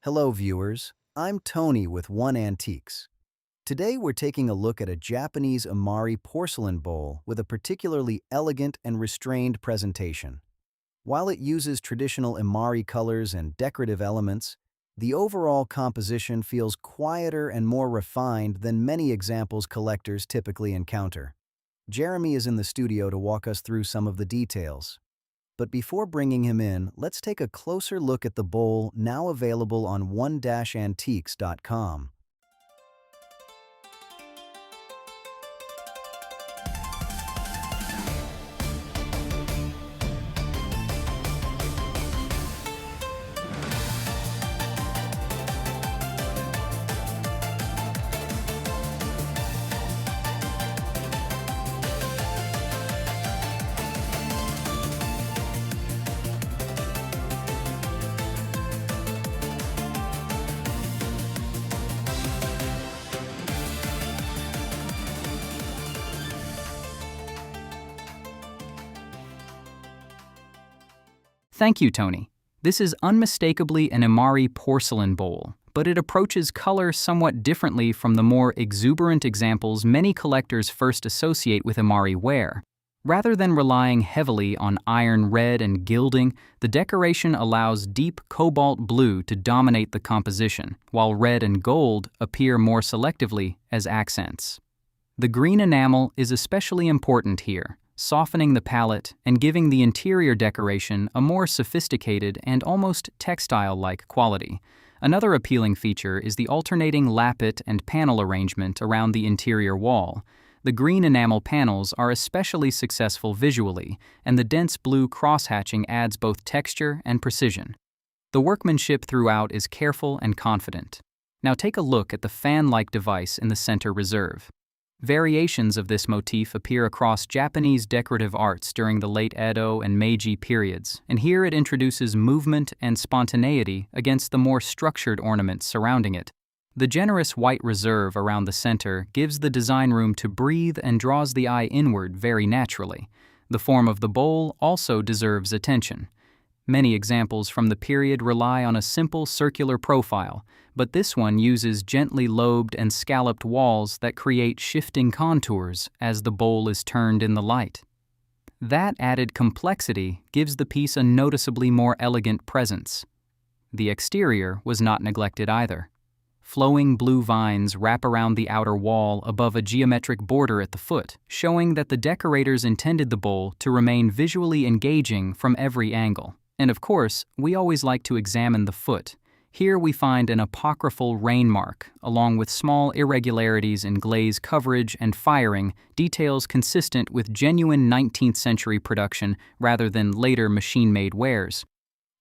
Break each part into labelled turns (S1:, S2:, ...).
S1: Hello viewers, I'm Tony with One Antiques. Today we're taking a look at a Japanese Imari porcelain bowl with a particularly elegant and restrained presentation. While it uses traditional Imari colors and decorative elements, the overall composition feels quieter and more refined than many examples collectors typically encounter. Jeremy is in the studio to walk us through some of the details. But before bringing him in, let's take a closer look at the bowl now available on one-antiques.com.
S2: Thank you, Tony. This is unmistakably an Imari porcelain bowl, but it approaches color somewhat differently from the more exuberant examples many collectors first associate with Imari ware. Rather than relying heavily on iron red and gilding, the decoration allows deep cobalt blue to dominate the composition, while red and gold appear more selectively as accents. The green enamel is especially important here, softening the palette and giving the interior decoration a more sophisticated and almost textile-like quality. Another appealing feature is the alternating lappet and panel arrangement around the interior wall. The green enamel panels are especially successful visually, and the dense blue crosshatching adds both texture and precision. The workmanship throughout is careful and confident. Now take a look at the fan-like device in the center reserve. Variations of this motif appear across Japanese decorative arts during the late Edo and Meiji periods, and here it introduces movement and spontaneity against the more structured ornaments surrounding it. The generous white reserve around the center gives the design room to breathe and draws the eye inward very naturally. The form of the bowl also deserves attention. Many examples from the period rely on a simple circular profile, but this one uses gently lobed and scalloped walls that create shifting contours as the bowl is turned in the light. That added complexity gives the piece a noticeably more elegant presence. The exterior was not neglected either. Flowing blue vines wrap around the outer wall above a geometric border at the foot, showing that the decorators intended the bowl to remain visually engaging from every angle. And of course, we always like to examine the foot. Here we find an apocryphal rain mark, along with small irregularities in glaze coverage and firing, details consistent with genuine 19th century production rather than later machine-made wares.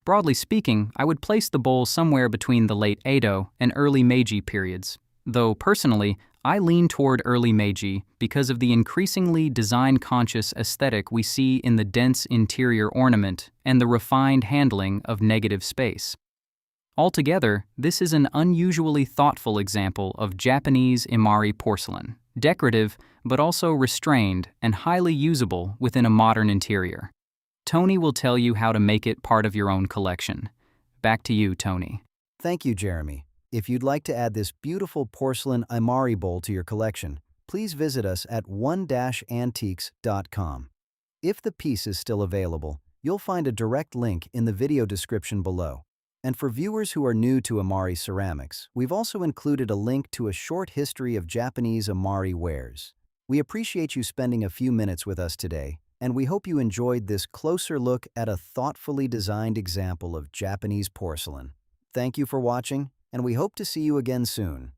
S2: Broadly speaking, I would place the bowl somewhere between the late Edo and early Meiji periods, though personally, I lean toward early Meiji because of the increasingly design-conscious aesthetic we see in the dense interior ornament and the refined handling of negative space. Altogether, this is an unusually thoughtful example of Japanese Imari porcelain, decorative but also restrained and highly usable within a modern interior. Tony will tell you how to make it part of your own collection. Back to you, Tony.
S1: Thank you, Jeremy. If you'd like to add this beautiful porcelain Imari bowl to your collection, please visit us at one-antiques.com. If the piece is still available, you'll find a direct link in the video description below. And for viewers who are new to Imari ceramics, we've also included a link to a short history of Japanese Imari wares. We appreciate you spending a few minutes with us today, and we hope you enjoyed this closer look at a thoughtfully designed example of Japanese porcelain. Thank you for watching, and we hope to see you again soon.